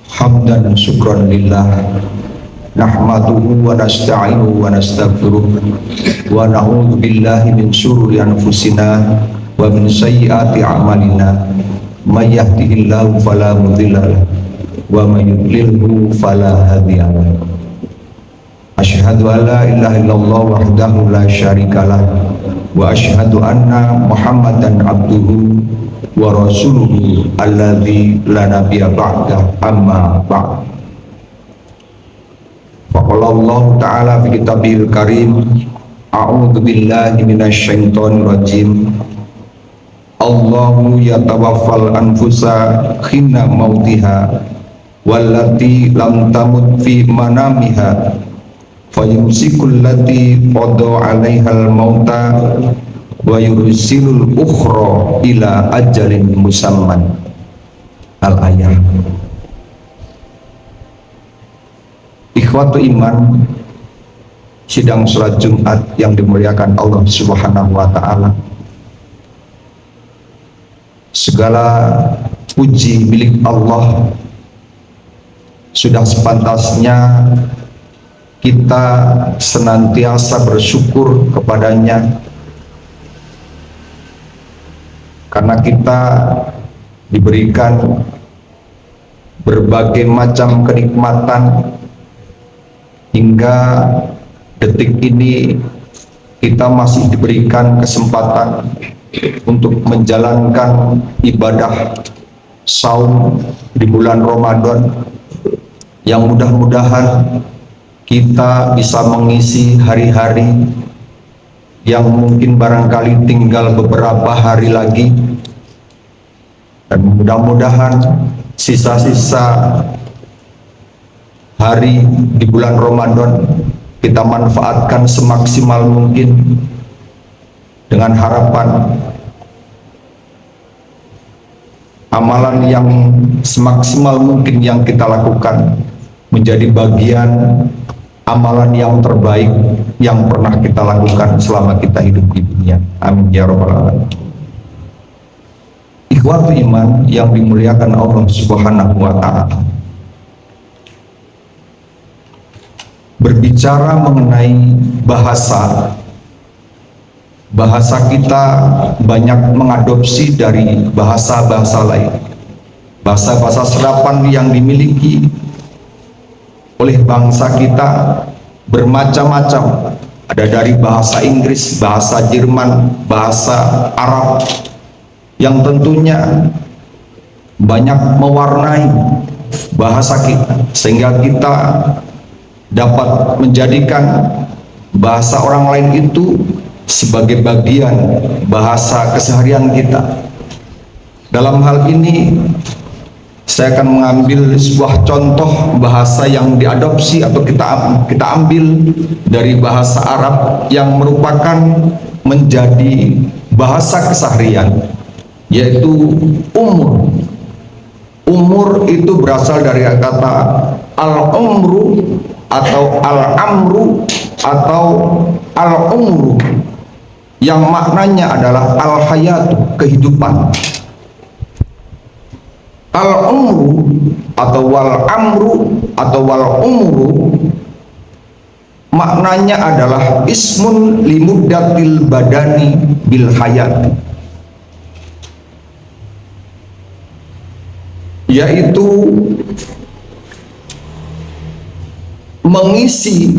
Hamdan syukran lillah, nahmaduhu wa nasta'inuhu wa nastaghfiruh wa na'udzu billahi min syururi anfusina wa min sayyiati a'malina. May yahdihillahu fala mudilla lahu wa may yudlilhu fala hadiya lahu. Asyhadu an la ilaha illallah wahdahu la syarikalah wa asyhadu anna Muhammadan abduhu wa rasuluhu alladzi la nabiyya ba'da, amma ba'd. Faqala Allah ta'ala fi kitabil karim, a'udzu billahi minasyaitonir rajim. Allahu yatawaffal anfusa hina mautiha wallati lam tamut fi manamiha fayumsikul lati qada 'alaihal mauta wa yursilul ukhra ila ajalin musamman. Al-ayah. Ikhwatu iman, sidang salat Jumat yang dimuliakan Allah Subhanahu wa taala. Segala puji milik Allah. Sudah sepantasnya kita senantiasa bersyukur kepadanya, karena kita diberikan berbagai macam kenikmatan hingga detik ini kita masih diberikan kesempatan untuk menjalankan ibadah saum di bulan Ramadan, yang mudah-mudahan kita bisa mengisi hari-hari yang mungkin barangkali tinggal beberapa hari lagi, dan mudah-mudahan sisa-sisa hari di bulan Ramadan kita manfaatkan semaksimal mungkin, dengan harapan amalan yang semaksimal mungkin yang kita lakukan menjadi bagian amalan yang terbaik yang pernah kita lakukan selama kita hidup di dunia. Amin ya rabbal alamin. Ikhwatu iman yang dimuliakan Allah Subhanahu wa ta'ala, berbicara mengenai bahasa kita banyak mengadopsi dari bahasa-bahasa lain, bahasa-bahasa serapan yang dimiliki oleh bangsa kita bermacam-macam. Ada dari bahasa Inggris, bahasa Jerman, bahasa Arab, yang tentunya banyak mewarnai bahasa kita, sehingga kita dapat menjadikan bahasa orang lain itu sebagai bagian bahasa keseharian kita. Dalam hal ini saya akan mengambil sebuah contoh bahasa yang diadopsi atau kita ambil dari bahasa Arab yang merupakan menjadi bahasa keseharian, yaitu umur. Umur itu berasal dari kata al-umru atau al-amru atau al-umru, yang maknanya adalah al-hayatu, kehidupan. Al-umru atau wal-amru atau wal-umru maknanya adalah ismun limuddatil badani bil hayat, yaitu mengisi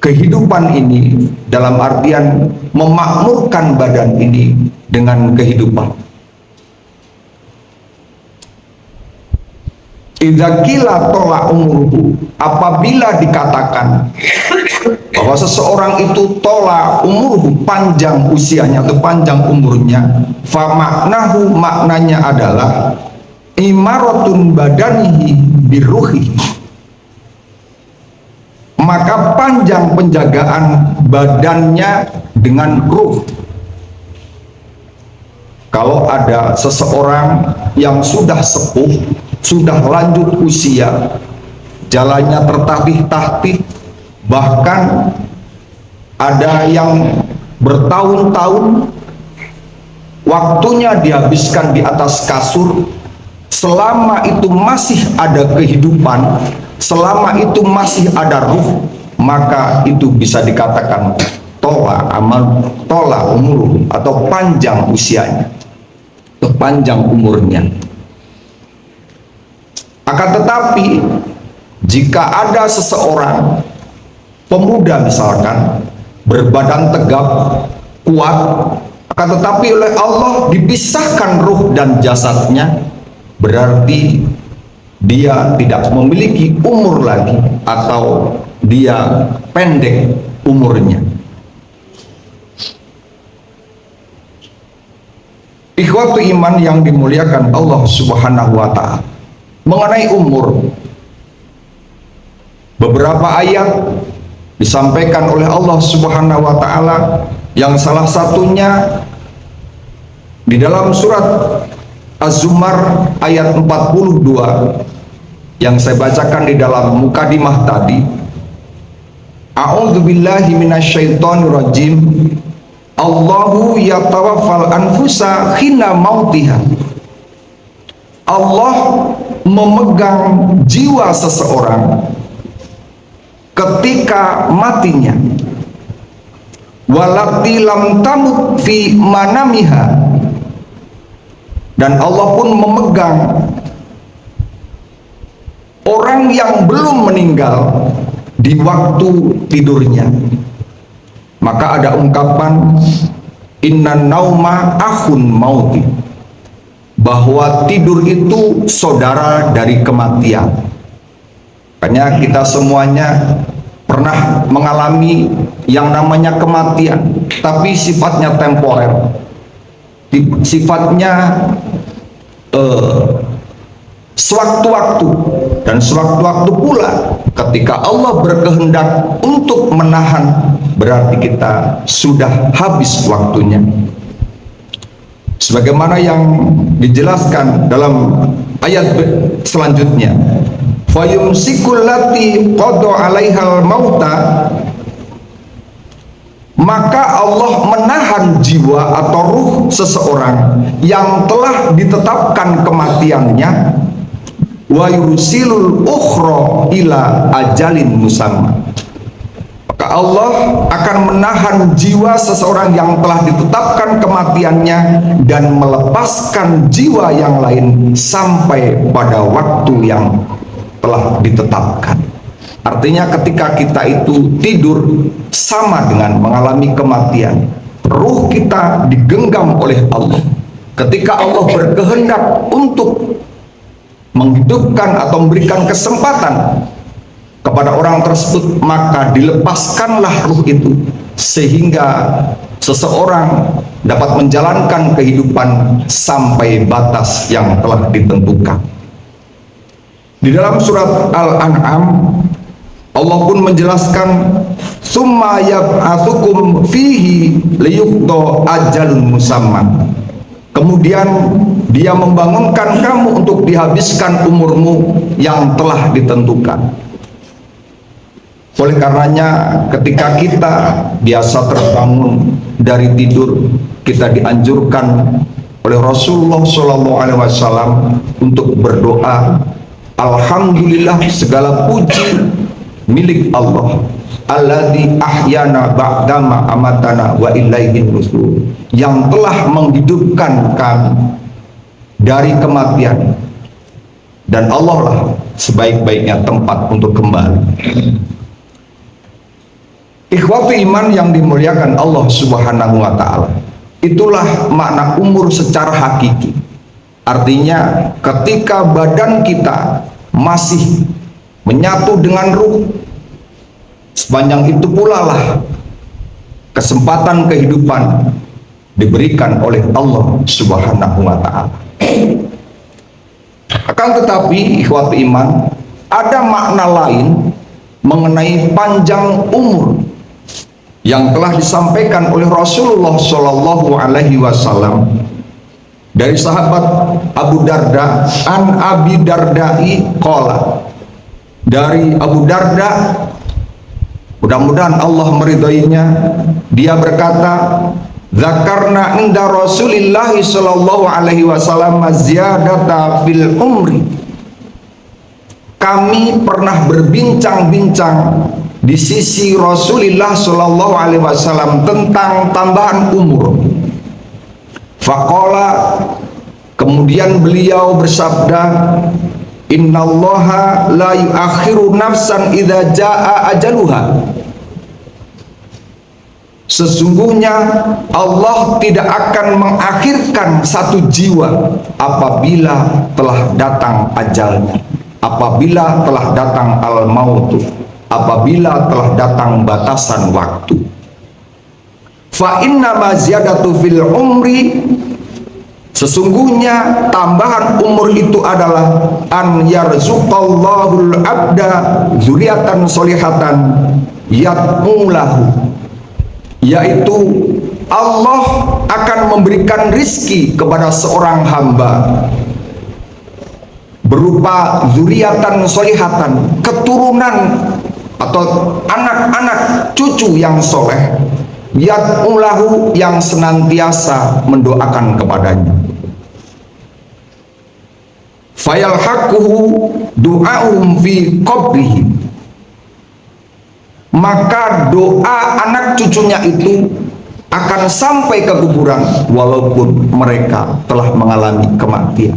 kehidupan ini, dalam artian memakmurkan badan ini dengan kehidupan. Idza qila tola umruhu, apabila dikatakan bahwa seseorang itu tola umruhu, panjang usianya atau panjang umurnya, fa maknahu, maknanya adalah imaratun badanihi birruhi, maka panjang penjagaan badannya dengan ruh. Kalau ada seseorang yang sudah sepuh, sudah lanjut usia, jalannya tertatih-tatih, bahkan ada yang bertahun-tahun waktunya dihabiskan di atas kasur, selama itu masih ada kehidupan, selama itu masih ada ruh, maka itu bisa dikatakan tola umur, atau panjang usianya, atau panjang umurnya. Akan tetapi jika ada seseorang pemuda misalkan berbadan tegap, kuat, akan tetapi oleh Allah dipisahkan ruh dan jasadnya, berarti dia tidak memiliki umur lagi, atau dia pendek umurnya. Ikhwatu iman yang dimuliakan Allah Subhanahu wa ta'ala, mengenai umur, beberapa ayat disampaikan oleh Allah Subhanahu wa ta'ala, yang salah satunya di dalam surat Az-Zumar ayat 42 yang saya bacakan di dalam mukadimah tadi. A'udzubillahi minasyaitonirrajim. Allahu yatawaffal anfusa hina mautiha. Allah memegang jiwa seseorang ketika matinya. Walati lam tamut fi manamiha. Dan Allah pun memegang orang yang belum meninggal di waktu tidurnya. Maka ada ungkapan innan nauma akhun mauti, bahwa tidur itu saudara dari kematian. Makanya kita semuanya pernah mengalami yang namanya kematian, tapi sifatnya temporer, sifatnya sewaktu-waktu, dan sewaktu-waktu pula ketika Allah berkehendak untuk menahan, berarti kita sudah habis waktunya. Sebagaimana yang dijelaskan dalam ayat selanjutnya, fayumsikul lati qada 'alaihal mauta, maka Allah menahan jiwa atau ruh seseorang yang telah ditetapkan kematiannya, wa yursilul ukhra ila ajalin musamma. Maka Allah akan menahan jiwa seseorang yang telah ditetapkan kematiannya dan melepaskan jiwa yang lain sampai pada waktu yang telah ditetapkan. Artinya ketika kita itu tidur sama dengan mengalami kematian. Ruh kita digenggam oleh Allah. Ketika Allah berkehendak untuk menghidupkan atau memberikan kesempatan kepada orang tersebut, maka dilepaskanlah ruh itu sehingga seseorang dapat menjalankan kehidupan sampai batas yang telah ditentukan. Di dalam surat Al-An'am Allah pun menjelaskan, summa yab'atsukum fihi liyuqda ajalun musamman. Kemudian dia membangunkan kamu untuk dihabiskan umurmu yang telah ditentukan. Oleh karenanya ketika kita biasa terbangun dari tidur, kita dianjurkan oleh Rasulullah SAW untuk berdoa, alhamdulillah segala puji milik Allah, alladzi ahyana ba'dama amatana wa ilaihin nusyur, yang telah menghidupkan kami dari kematian, dan Allah lah sebaik-baiknya tempat untuk kembali. Ikhwatu iman yang dimuliakan Allah Subhanahu wa ta'ala, itulah makna umur secara hakiki. Artinya ketika badan kita masih menyatu dengan ruh, sepanjang itu pula lah kesempatan kehidupan diberikan oleh Allah Subhanahu wa ta'ala. Akan tetapi ikhwatu iman, ada makna lain mengenai panjang umur yang telah disampaikan oleh Rasulullah Shallallahu Alaihi Wasallam dari sahabat Abu Darda, an Abi Dardai qala, dari Abu Darda, mudah-mudahan Allah meridhoinya, dia berkata, Dzakarna inda Rasulillah sallallahu alaihi wasallam ziyadata fil umri. Kami pernah berbincang-bincang di sisi Rasulullah sallallahu alaihi wasallam tentang tambahan umur. Faqala, kemudian beliau bersabda, innallaha la yuakhiru nafsan idza jaa ajaluha. Sesungguhnya Allah tidak akan mengakhirkan satu jiwa apabila telah datang ajalnya, apabila telah datang al-mautu, apabila telah datang batasan waktu. Fa inna ma ziyadatu fil umri, sesungguhnya tambahan umur itu adalah an yarzuqallahul abda dzurriatan sholihatan yatmulahu, yaitu Allah akan memberikan rizki kepada seorang hamba berupa dzurriatan sholihatan, keturunan atau anak-anak cucu yang soleh, yatmulahu, yang senantiasa mendoakan kepadanya. Fayalhaquhu du'ahum fi qabrihi, maka doa anak cucunya itu akan sampai ke kuburan walaupun mereka telah mengalami kematian.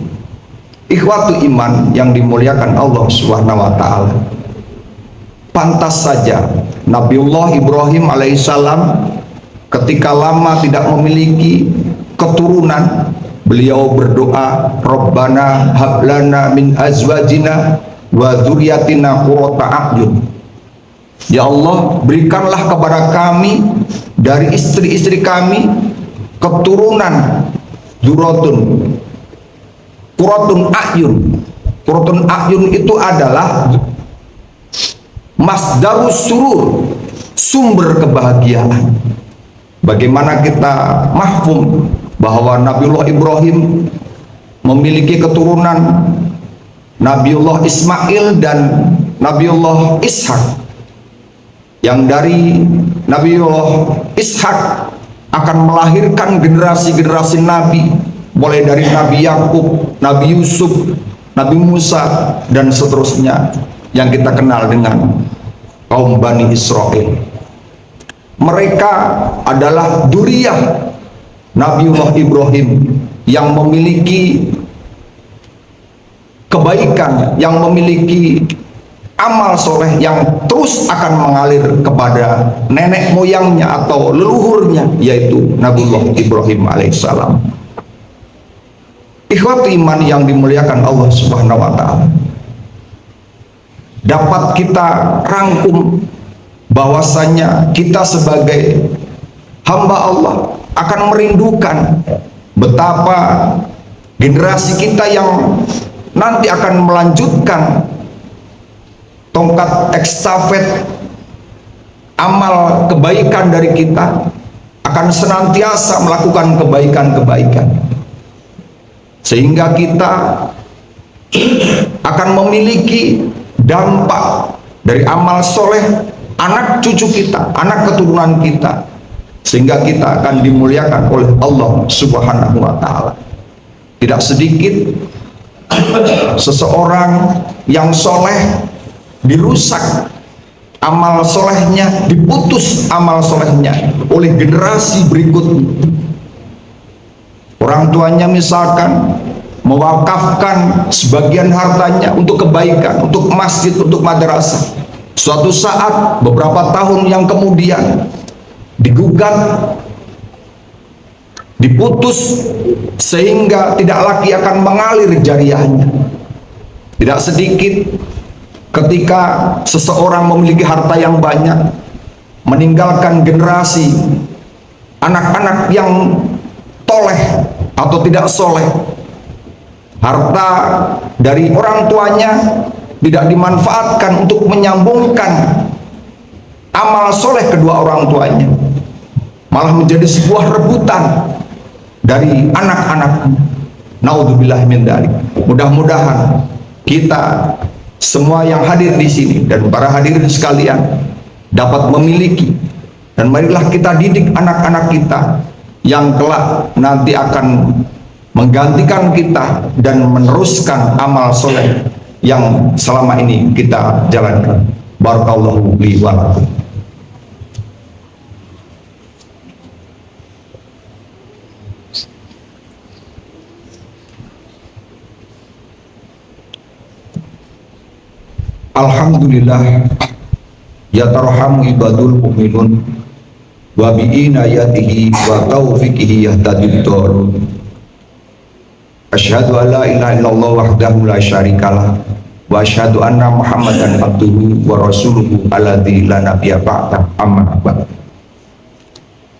Ikhwatu iman yang dimuliakan Allah Subhanahu wa taala, pantas saja Nabiullah Ibrahim alaihissalam ketika lama tidak memiliki keturunan, beliau berdoa, Rabbana hablana min azwajina wa dzurriyyatina qurrata a'yun. Ya Allah, berikanlah kepada kami dari istri-istri kami keturunan dzurratun qurratun a'yun. Qurratun a'yun itu adalah masdarus surur, sumber kebahagiaan. Bagaimana kita mahfum bahwa Nabiullah Ibrahim memiliki keturunan Nabiullah Ismail dan Nabiullah Ishak, yang dari Nabiullah Ishak akan melahirkan generasi-generasi Nabi, mulai dari Nabi Yakub, Nabi Yusuf, Nabi Musa, dan seterusnya yang kita kenal dengan kaum Bani Israel. Mereka adalah dzurriyyah Nabiullah Ibrahim yang memiliki kebaikan, yang memiliki amal soleh yang terus akan mengalir kepada nenek moyangnya atau leluhurnya, yaitu Nabiullah Ibrahim alaihissalam. Ikhwati iman yang dimuliakan Allah Subhanahu wa taala, dapat kita rangkum bahwasanya kita sebagai hamba Allah akan merindukan betapa generasi kita yang nanti akan melanjutkan tongkat estafet amal kebaikan dari kita, akan senantiasa melakukan kebaikan-kebaikan, sehingga kita akan memiliki dampak dari amal soleh anak cucu kita, anak keturunan kita, sehingga kita akan dimuliakan oleh Allah Subhanahu wa taala. Tidak sedikit seseorang yang soleh dirusak amal solehnya, diputus amal solehnya oleh generasi berikutnya. Orang tuanya misalkan mewakafkan sebagian hartanya untuk kebaikan, untuk masjid, untuk madrasah. Suatu saat beberapa tahun yang kemudian digugat, diputus, sehingga tidak lagi akan mengalir jariahnya. Tidak sedikit ketika seseorang memiliki harta yang banyak, meninggalkan generasi anak-anak yang toleh atau tidak soleh, harta dari orang tuanya tidak dimanfaatkan untuk menyambungkan amal soleh kedua orang tuanya, malah menjadi sebuah rebutan dari anak-anak. Naudzubillah min dzalik. Mudah-mudahan kita semua yang hadir di sini dan para hadirin sekalian dapat memiliki, dan marilah kita didik anak-anak kita yang kelak nanti akan menggantikan kita dan meneruskan amal soleh yang selama ini kita jalankan. Barakallahu li wa lakum. Alhamdulillah yatarhamu ibadul mu'minun wa bi inayatihi wa taufiqihi yahtadid dhalun. Asyhadu an la ilaha illallah wahdahu la syarikalah wa asyhadu anna Muhammadan abduhu wa rasuluhu alladzi la nabiyya ba'da, amma ba'd.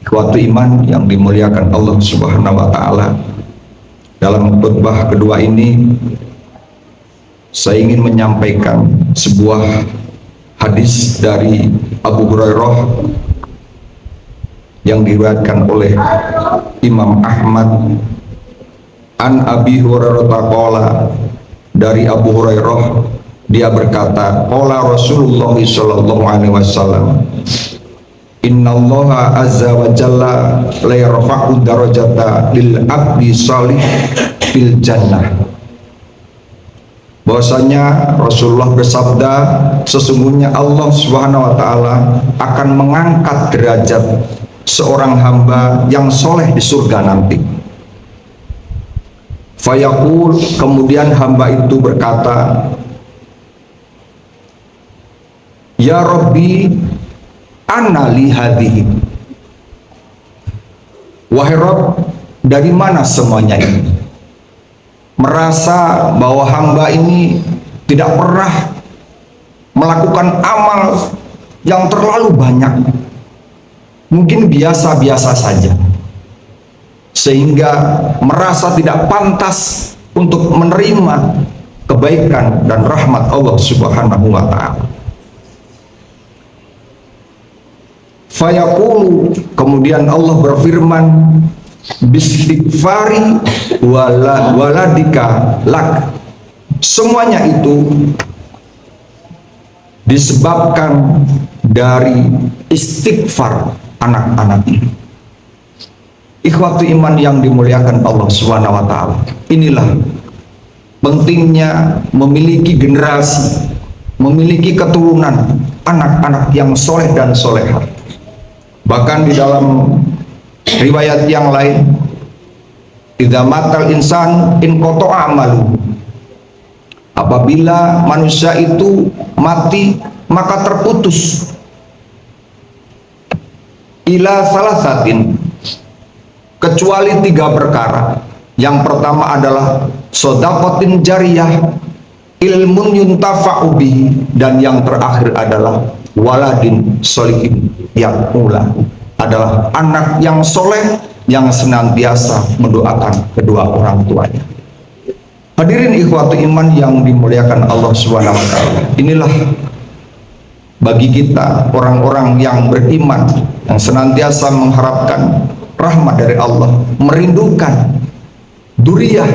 Ikhwatu iman yang dimuliakan Allah Subhanahu wa taala, dalam khutbah kedua ini saya ingin menyampaikan sebuah hadis dari Abu Hurairah yang diriwayatkan oleh Imam Ahmad. An Abi Hurairah qala, dari Abu Hurairah dia berkata, qala Rasulullah sallallahu alaihi wasallam, innallaha azza wa jalla la yarfa'u darajata lil abdi salih fil jannah. Bahwasanya Rasulullah bersabda, sesungguhnya Allah Subhanahu wa taala akan mengangkat derajat seorang hamba yang soleh di surga nanti. Fayaqul, kemudian hamba itu berkata, ya Rabbi, anna li hadhihi. Wahai Rabb, dari mana semuanya ini? Merasa bahwa hamba ini tidak pernah melakukan amal yang terlalu banyak, mungkin biasa-biasa saja, sehingga merasa tidak pantas untuk menerima kebaikan dan rahmat Allah Subhanahu wa ta'ala. Fayaqulu, kemudian Allah berfirman, bistighfari waladika lak. Semuanya itu disebabkan dari istighfar anak-anak ini. Ikhwatu iman yang dimuliakan Allah Subhanahu wa taala, inilah pentingnya memiliki generasi, memiliki keturunan anak-anak yang soleh dan solehah. Bahkan di dalam riwayat yang lain, idza matal insan in qata'a amalu, apabila manusia itu mati maka terputus ila salasatin, kecuali 3 perkara. Yang pertama adalah shadaqatin jariyah, ilmun yuntafa'u bihi, dan yang terakhir adalah waladin sholihin yang ulahu, adalah anak yang soleh yang senantiasa mendoakan kedua orang tuanya. Hadirin ikhwatu iman yang dimuliakan Allah Subhanahu wa taala, inilah bagi kita orang-orang yang beriman, yang senantiasa mengharapkan rahmat dari Allah, merindukan duriyah,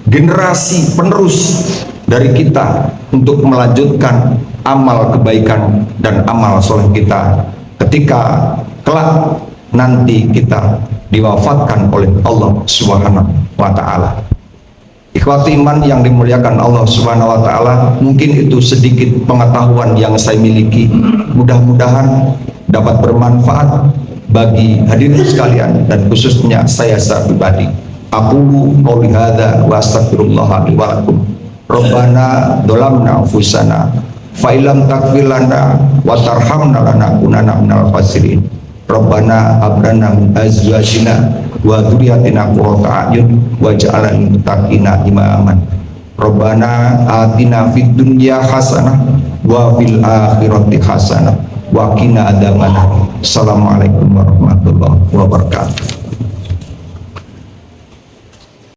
generasi penerus dari kita untuk melanjutkan amal kebaikan dan amal soleh kita ketika kelak nanti kita diwafatkan oleh Allah Subhanahu wa taala. Ikhwati iman yang dimuliakan Allah Subhanahu wa taala, mungkin itu sedikit pengetahuan yang saya miliki. Mudah-mudahan dapat bermanfaat bagi hadirin sekalian dan khususnya saya secara pribadi. Aqulu qouli hadza wa astaghfirullah li wa lakum. Rabbana dzalamna anfusana fa illam taghfir lana wa tarhamna lanakunanna minal khasirin. Rabbana hab lana min azwajina wa dzurriyyatina qurrata a'yun waj'alna lil muttaqina imaman. Rabbana atina fid dunya hasanah wa fil akhirati hasanah wa qina adzabannar. Assalamualaikum warahmatullahi wabarakatuh.